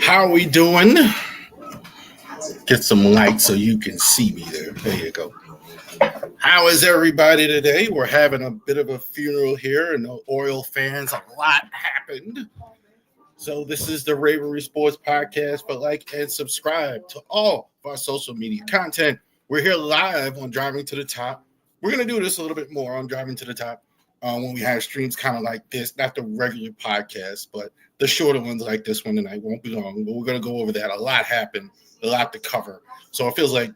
How are we doing? Get some light so you can see me there. There you go. How is everybody today? We're having a bit of a funeral here, and the Orioles fans, a lot happened. So this is the Ravery Sports Podcast, but like and subscribe to all of our social media content. We're here live on Driving to the Top. We're going to do this a little bit more on Driving to the Top when we have streams kind of like this, not the regular podcast, but the shorter ones like this one tonight won't be long, but we're going to go over that. A lot happened, a lot to cover. So it feels like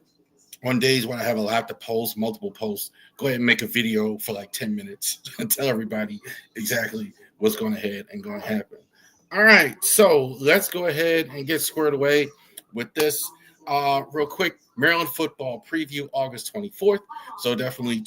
on days when I have a lot to post, multiple posts, go ahead and make a video for like 10 minutes and tell everybody exactly what's going ahead and going to happen. All right, so let's go ahead and get squared away with this. Real quick, Maryland football preview August 24th. So definitely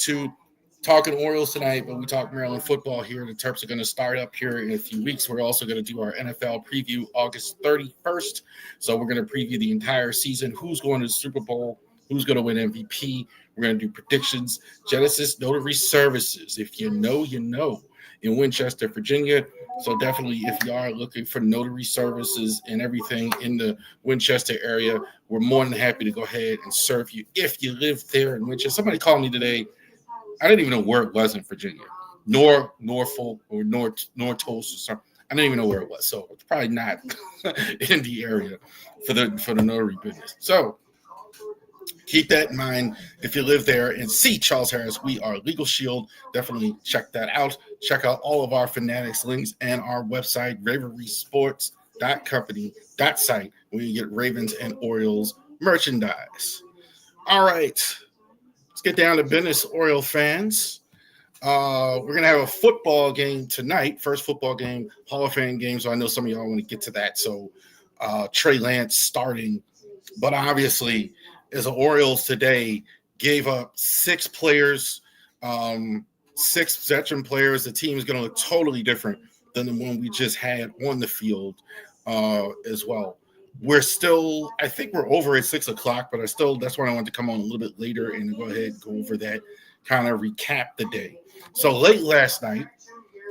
talking Orioles tonight, but we talk Maryland football here. The Terps are going to start up here in a few weeks. We're also going to do our NFL preview August 31st. So we're going to preview the entire season, who's going to the Super Bowl, who's going to win MVP. We're going to do predictions, Genesis Notary Services. If you know, you know, in Winchester, Virginia. So definitely if you are looking for notary services and everything in the Winchester area, we're more than happy to go ahead and serve you if you live there in Winchester. Somebody called me today. I didn't even know where it was in Virginia, Norfolk or Nortos or something. I didn't even know where it was. So it's probably not in the area for the notary business. So keep that in mind. If you live there and see Charles Harris, we are Legal Shield. Definitely check that out. Check out all of our Fanatics links and our website, ravorisports.company.site, where you get Ravens and Orioles merchandise. All right. Let's get down to business, Oriole fans. We're going to have a football game tonight, first football game, Hall of Fame game, so I know some of y'all want to get to that. So Trey Lance starting, but obviously as the Orioles today gave up 6 players, 6 veteran players, the team is going to look totally different than the one we just had on the field as well. We're still, I think we're over at 6 o'clock, but that's why I wanted to come on a little bit later and go ahead and go over that, kind of recap the day. So late last night,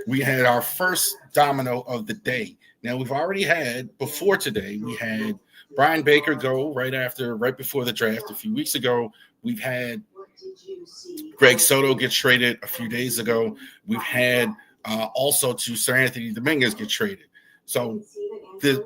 we had our first domino of the day. Now we've already had, before today, we had Brian Baker go right before the draft a few weeks ago. We've had Greg Soto get traded a few days ago. We've had also to Sir Anthony Dominguez get traded. So the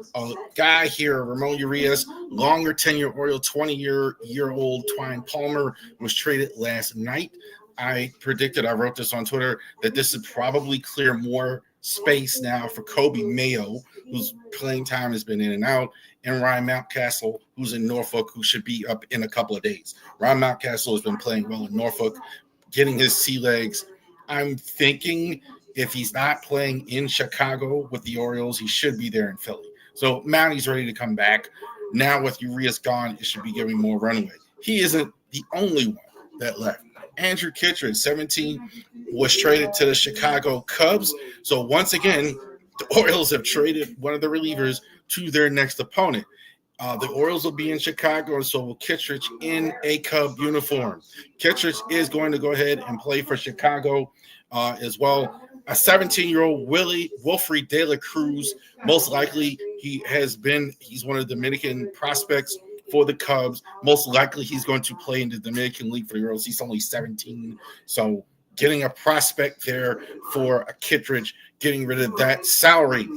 guy here, Ramon Urias, longer tenure Oriole, 20-year-old Twine Palmer was traded last night. I wrote this on Twitter, that this would probably clear more space now for Kobe Mayo, whose playing time has been in and out, and Ryan Mountcastle, who's in Norfolk, who should be up in a couple of days. Ryan Mountcastle has been playing well in Norfolk, getting his sea legs. I'm thinking if he's not playing in Chicago with the Orioles, he should be there in Philly. So Mounty's ready to come back. Now with Urias gone, it should be giving more runway. He isn't the only one that left. Andrew Kittredge, 17, was traded to the Chicago Cubs. So once again, the Orioles have traded one of the relievers to their next opponent. The Orioles will be in Chicago, and so will Kittredge in a Cub uniform. Kittredge is going to go ahead and play for Chicago as well. A 17-year-old Wilfred De La Cruz, most likely he's one of the Dominican prospects for the Cubs. Most likely he's going to play in the Dominican League for the Orioles. He's only 17. So getting a prospect there for a Kittredge, getting rid of that salary.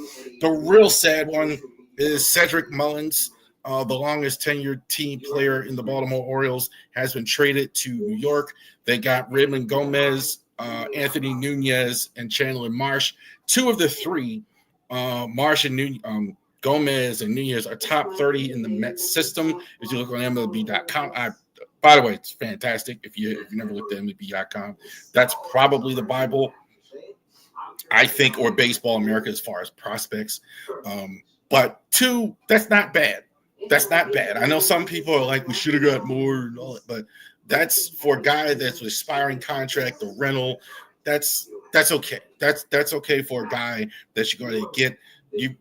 The real sad one is Cedric Mullins, the longest tenured team player in the Baltimore Orioles, has been traded to New York. They got Raymond Gomez, Anthony Nunez, and Chandler Marsh. Two of the three, Marsh and Gomez and Nunez, are top 30 in the Mets system. If you look on MLB.com, by the way, it's fantastic. If you never looked at MLB.com, that's probably the Bible, I think, or Baseball America as far as prospects. But two, that's not bad. That's not bad. I know some people are like, we should have got more and all that, but that's for a guy that's an expiring contract, a rental. That's okay. That's okay for a guy that you're going to get.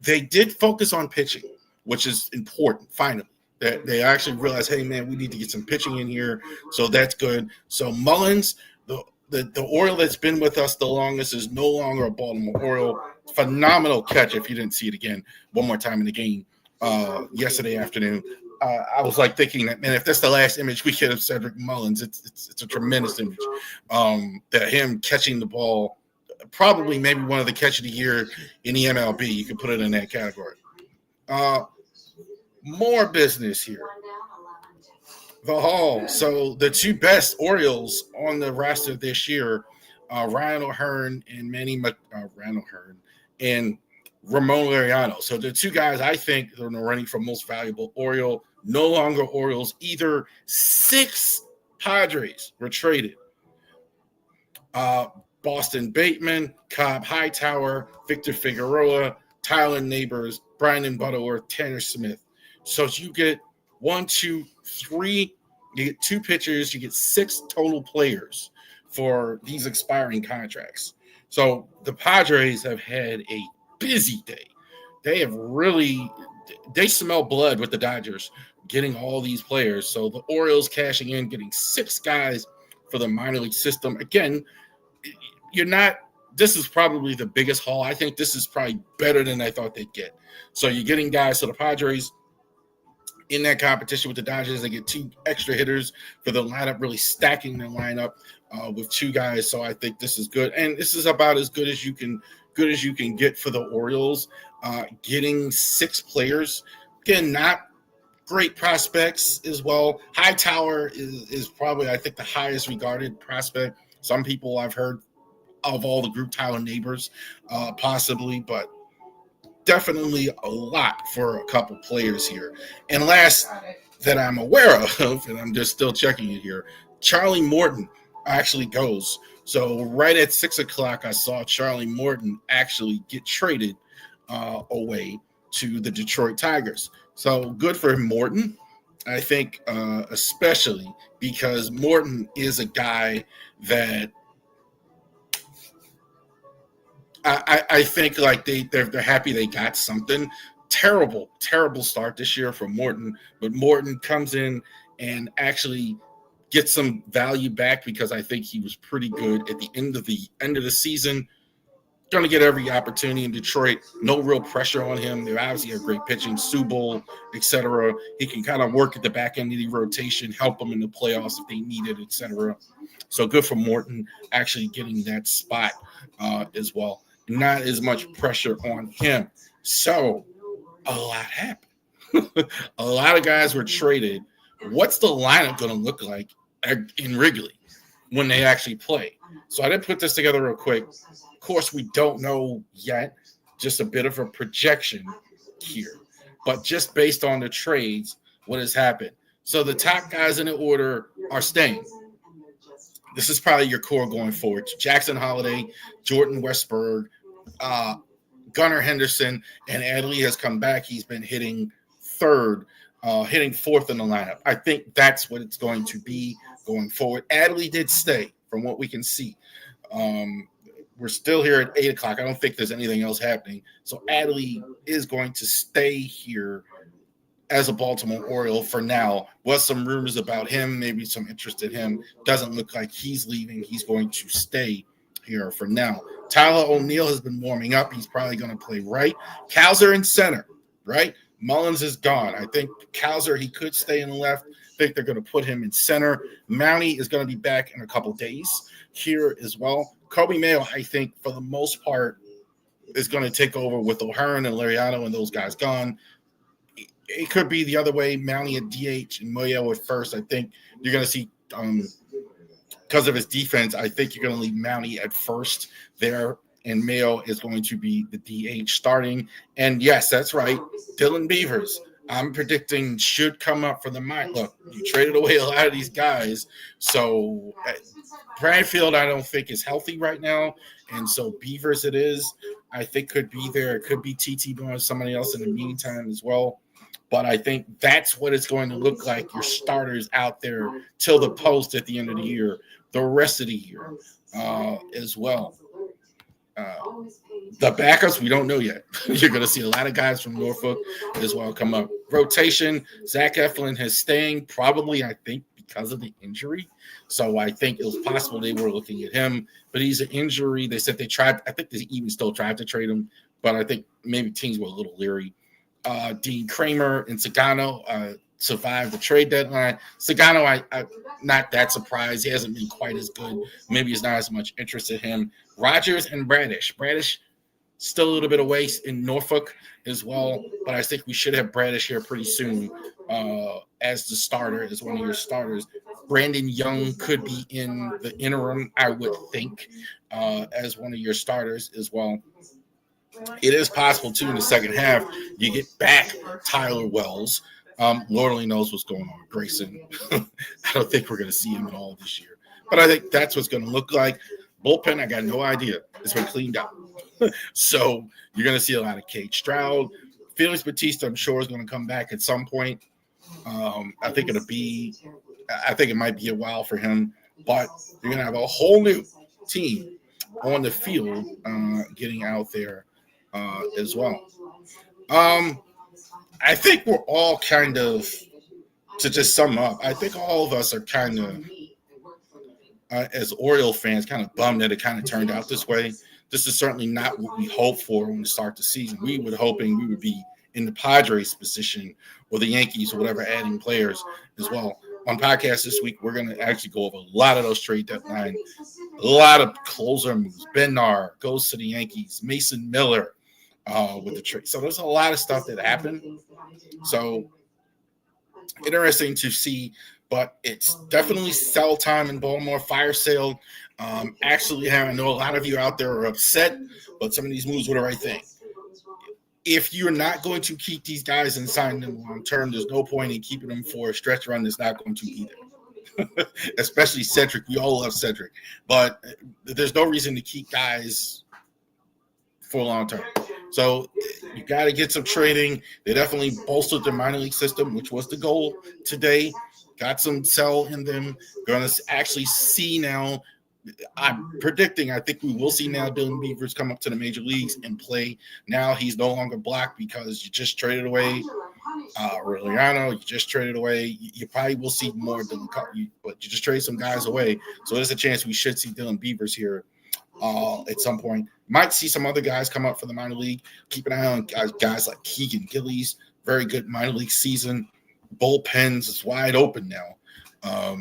They did focus on pitching, which is important. Finally, that they actually realized, hey man, we need to get some pitching in here. So that's good. So Mullins, the Oriole that's been with us the longest, is no longer a Baltimore Oriole. Phenomenal catch. If you didn't see it again, one more time in the game yesterday afternoon. I was like thinking that, man, if that's the last image we get of Cedric Mullins, it's a tremendous image. That him catching the ball, probably maybe one of the catch of the year in the MLB. You can put it in that category. More business here. The Hall. So the two best Orioles on the roster this year, Ryan O'Hearn and Ryan O'Hearn and Ramon Laureano. So the two guys I think are in the running for most valuable Oriole. No longer Orioles either. 6 Padres were traded. Boston Bateman, Cobb Hightower, Victor Figueroa, Tyler Neighbors, Brandon Butterworth, Tanner Smith. So you get 1, 2, 3. You get 2 pitchers. You get 6 total players for these expiring contracts. So the Padres have had a busy day. They smell blood with the Dodgers getting all these players. So the Orioles cashing in, getting 6 guys for the minor league system. Again, this is probably the biggest haul. I think this is probably better than I thought they'd get. So you're getting guys. So the Padres in that competition with the Dodgers, they get 2 extra hitters for the lineup, really stacking their lineup with 2 guys. So I think this is good. And this is about as good as you can get for the Orioles. Getting 6 players. Again, not great prospects as well. Hightower is probably, I think, the highest regarded prospect. Some people I've heard of all the group, Tyler Neighbors, possibly, but definitely a lot for a couple players here. And last that I'm aware of, and I'm just still checking it here, Charlie Morton actually goes. So right at 6 o'clock, I saw Charlie Morton actually get traded away to the Detroit Tigers. So good for Morton, I think, especially because Morton is a guy that I think like they're happy they got something. Terrible start this year for Morton, but Morton comes in and actually get some value back because I think he was pretty good at the end of the season. Going to get every opportunity in Detroit. No real pressure on him. They obviously have great pitching, Subel, etc. He can kind of work at the back end of the rotation, help them in the playoffs if they need it, etc. So good for Morton actually getting that spot as well. Not as much pressure on him. So a lot happened. A lot of guys were traded. What's the lineup going to look like in Wrigley when they actually play? So I did put this together real quick. Of course, we don't know yet. Just a bit of a projection here. But just based on the trades, what has happened. So the top guys in the order are staying. This is probably your core going forward. Jackson Holiday, Jordan Westberg, Gunnar Henderson, and Adley has come back. He's been hitting 4th in the lineup. I think that's what it's going to be going forward. Adley did stay from what we can see. We're still here at 8 o'clock. I don't think there's anything else happening. So Adley is going to stay here as a Baltimore Oriole for now. Was some rumors about him, maybe some interest in him. Doesn't look like he's leaving. He's going to stay here for now. Tyler O'Neill has been warming up. He's probably going to play right. Cowser in center, right? Mullins is gone. I think Kowser, he could stay in the left. I think they're going to put him in center. Mountie is going to be back in a couple days here as well. Kobe Mayo, I think, for the most part, is going to take over with O'Hearn and Lariano and those guys gone. It could be the other way, Mountie at DH and Mayo at first. I think you're going to see, because of his defense, I think you're going to leave Mountie at first there, and Mayo is going to be the DH starting. And yes, that's right, Dylan Beavers, I'm predicting should come up for the mind. Look, you traded away a lot of these guys, so Bradfield I don't think is healthy right now, and so Beavers it is. I think could be there. It could be TT doing somebody else in the meantime as well. But I think that's what it's going to look like, your starters out there till the post at the end of the year, the rest of the year as well. The backups, we don't know yet. You're going to see a lot of guys from Norfolk as well come up. Rotation, Zach Eflin has staying probably, I think, because of the injury. So I think it was possible they were looking at him, but he's an injury. They said they tried. I think they even still tried to trade him, but I think maybe teams were a little leery. Dean Kramer and Sagano survived the trade deadline. Sagano, I not that surprised. He hasn't been quite as good. Maybe it's not as much interest in him. Rogers and Bradish. Bradish still a little bit away in Norfolk as well, but I think we should have Bradish here pretty soon as the starter, as one of your starters. Brandon Young could be in the interim, I would think, as one of your starters as well. It is possible, too, in the second half, you get back Tyler Wells. Lord only knows what's going on with Grayson. I don't think we're going to see him at all this year. But I think that's what's going to look like. Bullpen, I got no idea. It's been cleaned up. So you're going to see a lot of Cade Stroud. Felix Batista, I'm sure, is going to come back at some point. I think it might be a while for him. But you're going to have a whole new team on the field getting out there as well. I think we're all kind of, to just sum up, I think all of us are kind of, as Oriole fans, kind of bummed that it kind of turned out this way. This is certainly not what we hoped for when we start the season. We were hoping we would be in the Padres position or the Yankees or whatever, adding players as well. On podcast this week, we're going to actually go over a lot of those trade deadline, a lot of closer moves. Bednar goes to the Yankees. Mason Miller with the trade. So there's a lot of stuff that happened. So interesting to see, but it's definitely sell time in Baltimore. Fire sale. Actually, I know a lot of you out there are upset, but some of these moves were the right thing. If you're not going to keep these guys and sign them long term, there's no point in keeping them for a stretch run that's not going to be there. Especially Cedric. We all love Cedric, but there's no reason to keep guys for long term. So you got to get some trading. They definitely bolstered the minor league system, which was the goal today. Got some sell in them. Going to actually see now. I'm predicting, I think we will see now Dylan Beavers come up to the major leagues and play. Now he's no longer blocked because you just traded away Aureliano. You just traded away. You probably will see more Dylan, but you just traded some guys away. So there's a chance we should see Dylan Beavers here at some point. Might see some other guys come up for the minor league. Keep an eye on guys like Keegan Gillies. Very good minor league season. Bullpens is wide open now.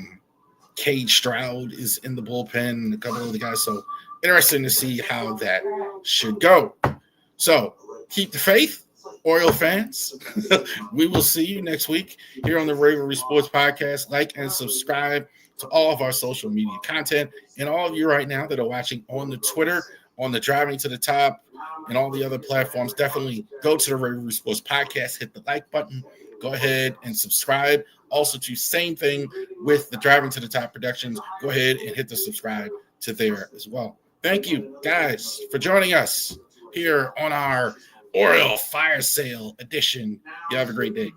Cade Stroud is in the bullpen and a couple of the guys. So interesting to see how that should go. So keep the faith, Oriole fans. We will see you next week here on the Ravery Sports Podcast. Like and subscribe to all of our social media content, and all of you right now that are watching on the Twitter, on the Driving to the Top, and all the other platforms. Definitely go to the Ravery Sports Podcast, hit the like button, go ahead and subscribe. Also, to same thing with the Driving to the Top Productions. Go ahead and hit the subscribe to there as well. Thank you, guys, for joining us here on our Oriole Fire Sale edition. You have a great day.